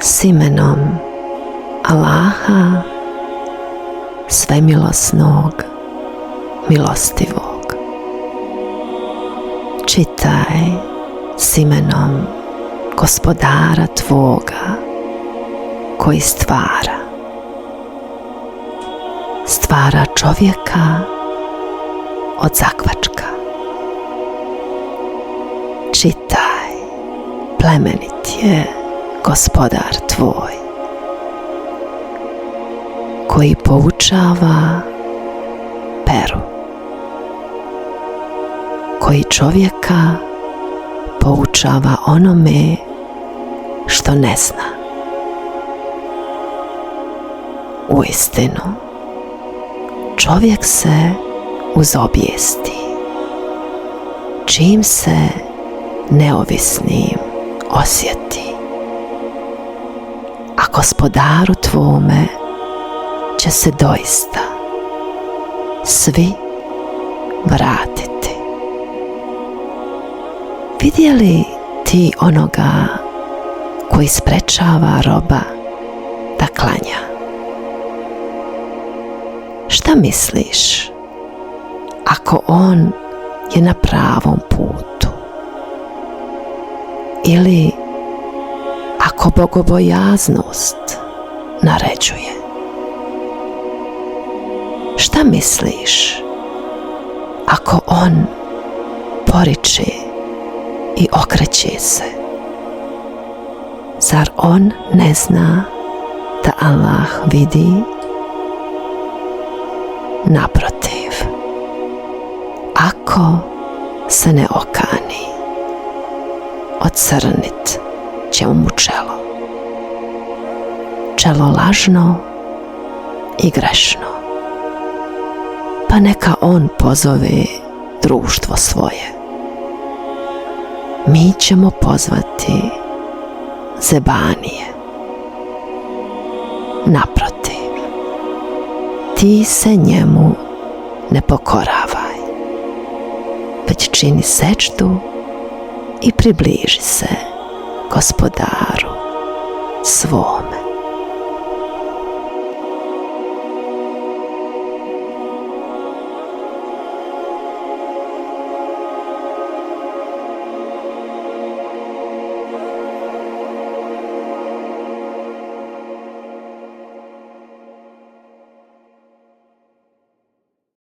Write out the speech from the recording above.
s imenom Allaha, svemilosnog, milostivog. Čitaj s imenom Gospodara tvoga koji stvara čovjeka od zakvačka. Čitaj, plemenit je Gospodar tvoj koji poučava peru, koji čovjeka poučava onome što ne zna. Uistinu, čovjek se uzobijesti čim se neovisnim osjeti, a Gospodaru tvome će se doista svi vratiti. Vidjeli ti onoga koji sprečava roba da klanja? Šta misliš ako on je na pravom putu? Ili ako bogobojaznost naređuje? Šta misliš ako on poriče i okreće se? Zar on ne zna da Allah vidi? Naprotiv, ako se ne okani, ocrnit će mu čelo. Čelo lažno i grešno. Pa neka on pozove društvo svoje. Mi ćemo pozvati zebanije. Naprotiv, ti se njemu ne pokoravaj, već čini sećdu i približi se Gospodaru svom.